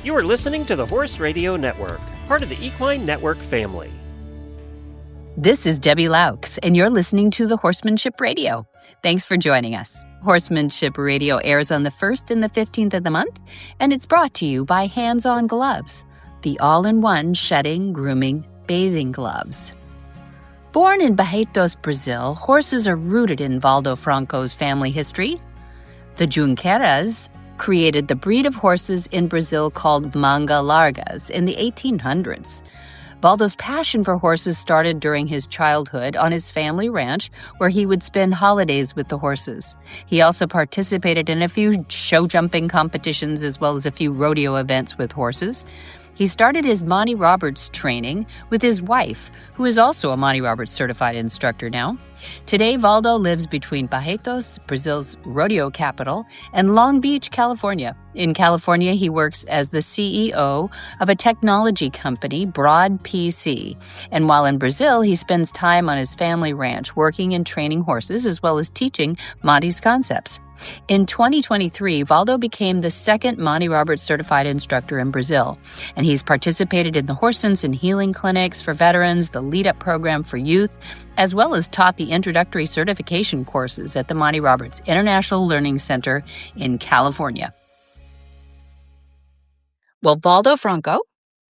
You are listening to the Horse Radio Network, part of the Equine Network family. This is Debbie Laux, and you're listening to the Horsemanship Radio. Thanks for joining us. Horsemanship Radio airs on the 1st and the 15th of the month, and it's brought to you by HandsOnGloves, the all-in-one shedding, grooming, bathing gloves. Born in Barretos, Brazil, horses are rooted in Waldo Franco's family history. The Junqueiras created the breed of horses in Brazil called manga largas in the 1800s. Waldo's passion for horses started during his childhood on his family ranch, where he would spend holidays with the horses. He also participated in a few show jumping competitions as well as a few rodeo events with horses. He started his Monty Roberts training with his wife, who is also a Monty Roberts Certified Instructor now. Today, Waldo lives between Barretos, Brazil's rodeo capital, and Long Beach, California. In California, he works as the CEO of a technology company, Broad PC. And while in Brazil, he spends time on his family ranch working and training horses as well as teaching Monty's concepts. In 2023, Waldo became the second Monty Roberts Certified Instructor in Brazil, and he's participated in the Horse Sense and Healing Clinics for veterans, the Lead-Up program for youth, as well as taught the introductory certification courses at the Monty Roberts International Learning Center in California. Well, Waldo Franco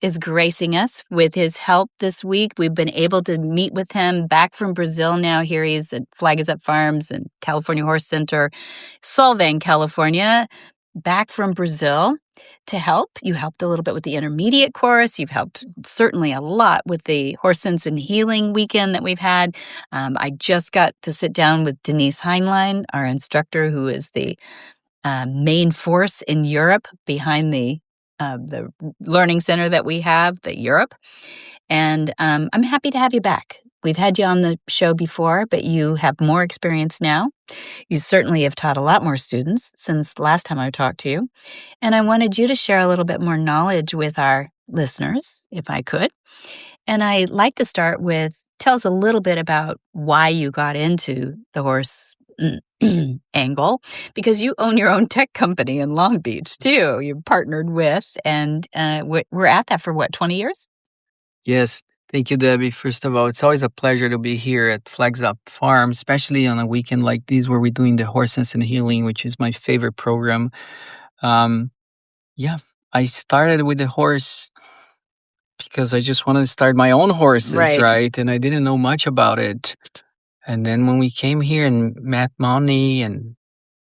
is gracing us with his help this week. We've been able to meet with him back from Brazil now. Here he is at Flag is Up Farms and California Horse Center, Solvang, California, back from Brazil to help. You helped a little bit with the intermediate course. You've helped certainly a lot with the Horse Sense and Healing weekend that we've had. I just got to sit down with Denise Heinlein, our instructor, who is the main force in Europe behind the learning center that we have, the Europe. And I'm happy to have you back. We've had you on the show before, but you have more experience now. You certainly have taught a lot more students since the last time I talked to you. And I wanted you to share a little bit more knowledge with our listeners, if I could. And I'd like to start with, tell us a little bit about why you got into the horse angle, because you own your own tech company in Long Beach, too. You're partnered with, and we're at that for, 20 years? Yes. Thank you, Debbie. First of all, it's always a pleasure to be here at Flags Up Farm, especially on a weekend like this where we're doing the Horse Sense and Healing, which is my favorite program. I started with the horse because I just wanted to start my own horses, right? And I didn't know much about it. And then when we came here and met Monty, and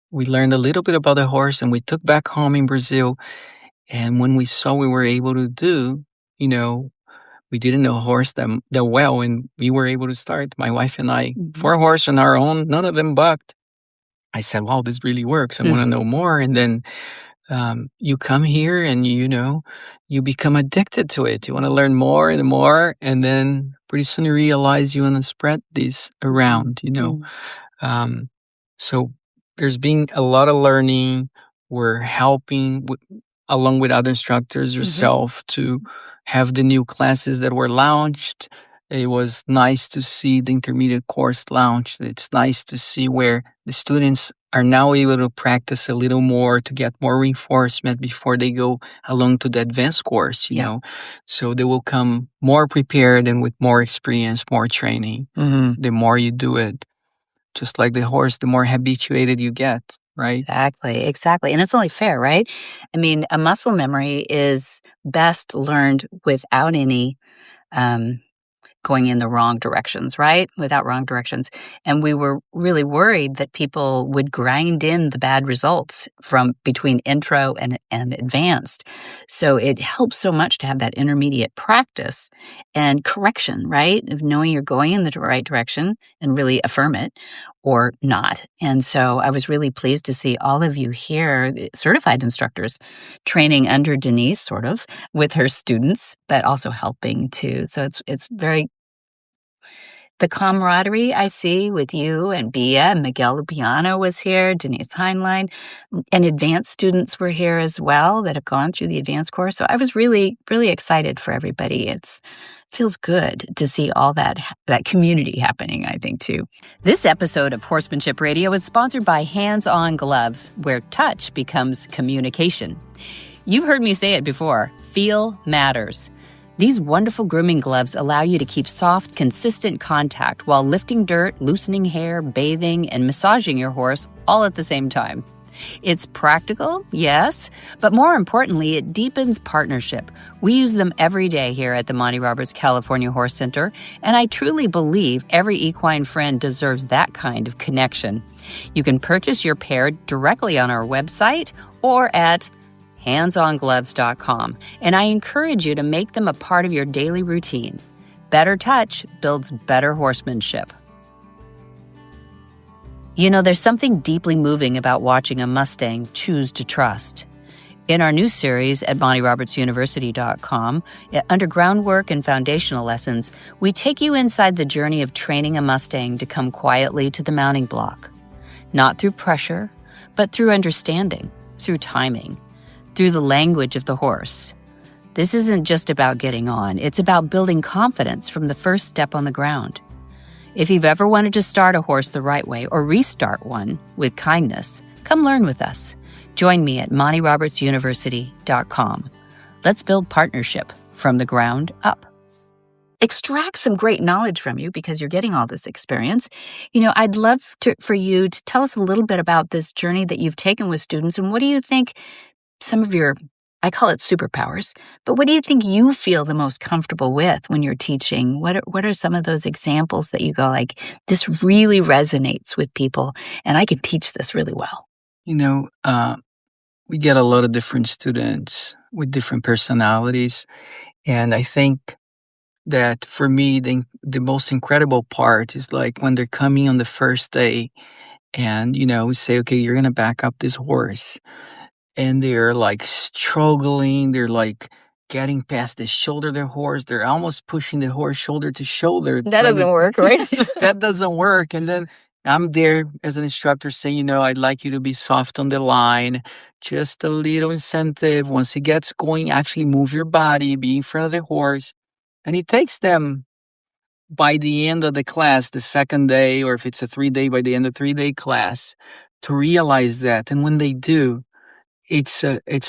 we learned a little bit about the horse, and we took back home in Brazil. And when we saw we were able to do, we didn't know horse that well, and we were able to start, my wife and I, 4 horses on our own. None of them bucked. I said, wow, this really works. I want to know more. And then you come here and, you become addicted to it. You want to learn more and more. And then pretty soon you realize you want to spread this around, So there's been a lot of learning. We're helping along with other instructors yourself to have the new classes that were launched. It was nice to see the intermediate course launched. It's nice to see where the students are now able to practice a little more to get more reinforcement before they go along to the advanced course, you know. So they will come more prepared and with more experience, more training. The more you do it, just like the horse, the more habituated you get, right? Exactly. And it's only fair, right? I mean, a muscle memory is best learned without any going in the wrong directions, right? Without wrong directions. And we were really worried that people would grind in the bad results from between intro and advanced. So it helps so much to have that intermediate practice and correction, right? Of knowing you're going in the right direction and really affirm it or not. And so I was really pleased to see all of you here, certified instructors, training under Denise, sort of, with her students, but also helping too. So it's very, the camaraderie I see with you and Bia and Miguel Lupiano was here, Denise Heinlein, and advanced students were here as well that have gone through the advanced course. So I was really, really excited for everybody. It feels good to see all that community happening, I think, too. This episode of Horsemanship Radio is sponsored by HandsOnGloves, where touch becomes communication. You've heard me say it before. Feel matters. These wonderful grooming gloves allow you to keep soft, consistent contact while lifting dirt, loosening hair, bathing, and massaging your horse all at the same time. It's practical, yes, but more importantly, it deepens partnership. We use them every day here at the Monty Roberts California Horse Center, and I truly believe every equine friend deserves that kind of connection. You can purchase your pair directly on our website or at HandsOnGloves.com, and I encourage you to make them a part of your daily routine. Better touch builds better horsemanship. You know, there's something deeply moving about watching a Mustang choose to trust. In our new series at MontyRobertsUniversity.com, under groundwork and foundational lessons, we take you inside the journey of training a Mustang to come quietly to the mounting block. Not through pressure, but through understanding, through timing, through the language of the horse. This isn't just about getting on, it's about building confidence from the first step on the ground. If you've ever wanted to start a horse the right way or restart one with kindness, come learn with us. Join me at MontyRobertsUniversity.com. Let's build partnership from the ground up. Extract some great knowledge from you because you're getting all this experience. You know, I'd love for you to tell us a little bit about this journey that you've taken with students, and what do you think some of your, I call it superpowers, but what do you think you feel the most comfortable with when you're teaching? What are some of those examples that you go like, this really resonates with people and I can teach this really well? You know, we get a lot of different students with different personalities. And I think that for me, the most incredible part is like when they're coming on the first day and, you know, we say, okay, you're going to back up this horse. And they're like struggling. They're like getting past the shoulder of their horse. They're almost pushing the horse shoulder to shoulder. That doesn't work, right? That doesn't work. And then I'm there as an instructor saying, you know, I'd like you to be soft on the line. Just a little incentive. Once he gets going, actually move your body, be in front of the horse. And it takes them by the end of the class, the second day, or if it's a 3-day, by the end of 3-day class, to realize that. And when they do, it's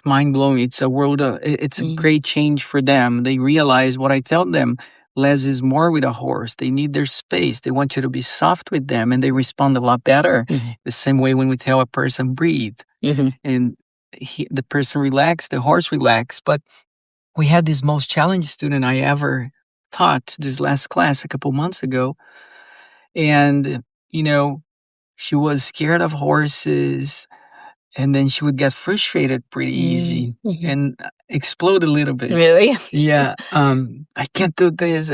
mind-blowing. It's a world of, it's a great change for them. They realize what I tell them, less is more with a horse. They need their space. They want you to be soft with them, and they respond a lot better. The same way when we tell a person, breathe. And the person relax, the horse relax. But we had this most challenged student I ever taught this last class a couple months ago. And, you know, she was scared of horses. And then she would get frustrated pretty easy and explode a little bit. Really? Yeah. I can't do this.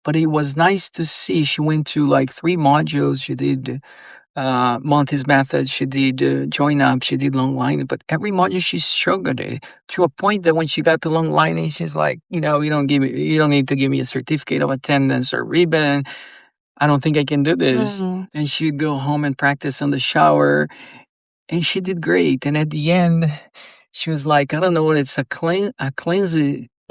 But it was nice to see. She went to like 3 modules. She did Monty's method. She did join up. She did long lining. But every module she struggled to a point that when she got to long lining, she's like, you know, you don't need to give me a certificate of attendance or ribbon. I don't think I can do this. And she'd go home and practice in the shower. And she did great. And at the end, she was like, I don't know what it's a cleanse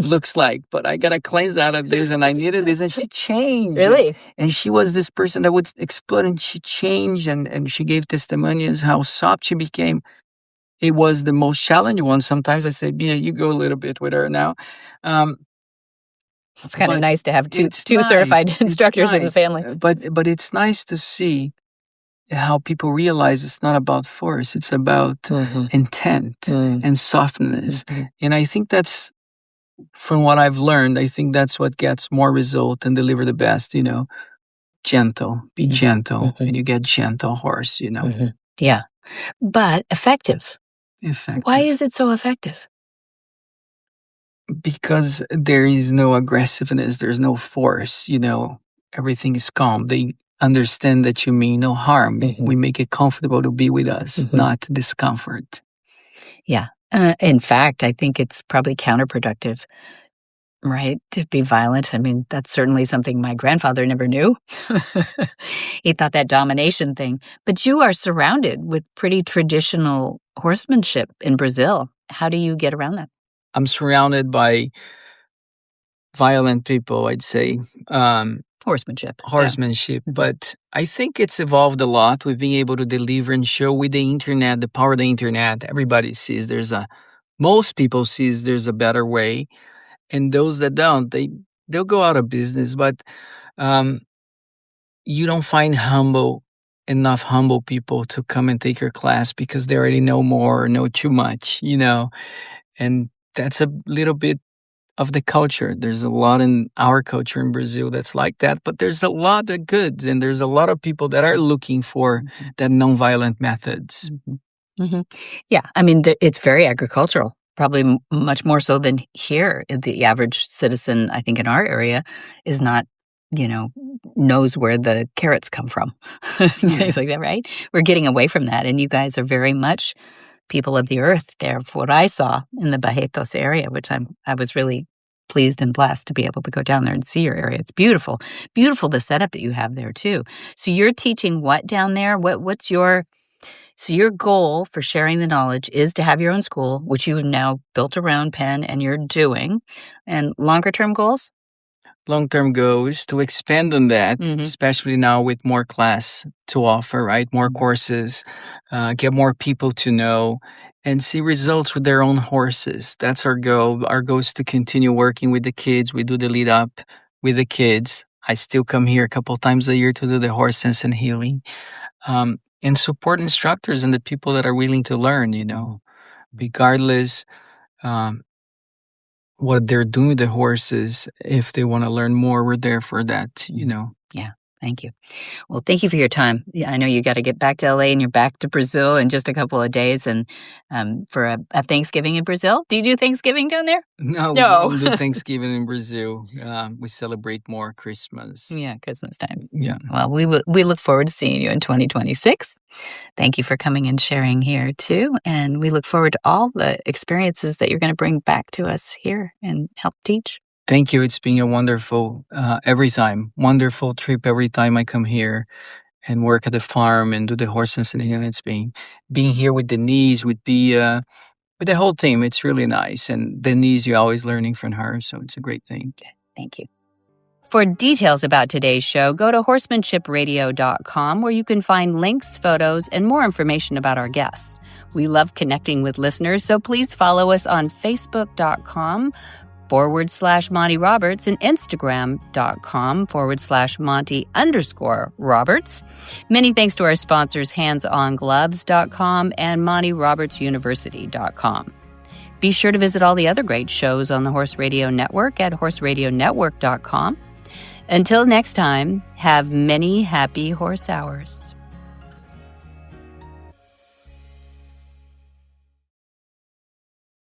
looks like, but I got to cleanse out of this and I needed this. And she changed. Really? And she was this person that would explode, and she changed, and she gave testimonials how soft she became. It was the most challenging one. Sometimes I say, yeah, you go a little bit with her now. It's kind of nice to have two certified instructors in the family. But it's nice to see how people realize it's not about force, it's about intent and softness. And I think that's, from what I've learned, I think that's what gets more result and deliver the best, you know. Gentle, be gentle, and you get gentle horse, you know. Yeah. But effective. Why is it so effective? Because there is no aggressiveness, there's no force, you know. Everything is calm. They understand that you mean no harm. We make it comfortable to be with us, not discomfort. Yeah. In fact, I think it's probably counterproductive, right? To be violent. I mean, that's certainly something my grandfather never knew. He thought that domination thing. But you are surrounded with pretty traditional horsemanship in Brazil. How do you get around that? I'm surrounded by violent people, I'd say. Horsemanship. Yeah. But I think it's evolved a lot with being able to deliver and show with the internet, the power of the internet. Everybody sees there's a most people sees there's a better way, and those that don't, they'll go out of business. But you don't find enough humble people to come and take your class because they already know more or know too much, and that's a little bit of the culture. There's a lot in our culture in Brazil that's like that, but there's a lot of good, and there's a lot of people that are looking for that nonviolent methods. Yeah, I mean, it's very agricultural, probably much more so than here. The average citizen, I think, in our area is not, knows where the carrots come from, things like that, right? We're getting away from that, and you guys are very much people of the earth there, for what I saw in the Barretos area, which I was really pleased and blessed to be able to go down there and see your area. It's beautiful. Beautiful, the setup that you have there, too. So you're teaching what down there? What's your goal for sharing the knowledge is to have your own school, which you have now built around Penn and you're doing, and longer-term goals? Long-term goals to expand on that, especially now with more class to offer, right? More courses, get more people to know and see results with their own horses. That's our goal. Our goal is to continue working with the kids. We do the lead up with the kids. I still come here a couple times a year to do the horse sense and healing, and support instructors and the people that are willing to learn, regardless what they're doing with the horses. If they want to learn more, we're there for that, Yeah, thank you. Well, thank you for your time. I know you got to get back to LA and you're back to Brazil in just a couple of days, and for a Thanksgiving in Brazil. Do you do Thanksgiving down there? No. We don't do Thanksgiving in Brazil. We celebrate more Christmas. Yeah, Christmas time. Yeah. Well, we look forward to seeing you in 2026. Thank you for coming and sharing here, too. And we look forward to all the experiences that you're going to bring back to us here and help teach. Thank you. It's been a wonderful, wonderful trip every time I come here and work at the farm and do the horse sense and healing. It's being here with Denise, with the whole team. It's really nice. And Denise, you're always learning from her, so it's a great thing. Thank you. For details about today's show, go to HorsemanshipRadio.com, where you can find links, photos, and more information about our guests. We love connecting with listeners, so please follow us on Facebook.com/Monty Roberts and Instagram.com/Monty_Roberts. Many thanks to our sponsors, HandsOnGloves.com and MontyRobertsUniversity.com. Be sure to visit all the other great shows on the Horse Radio Network at HorseRadioNetwork.com. Until next time, have many happy horse hours.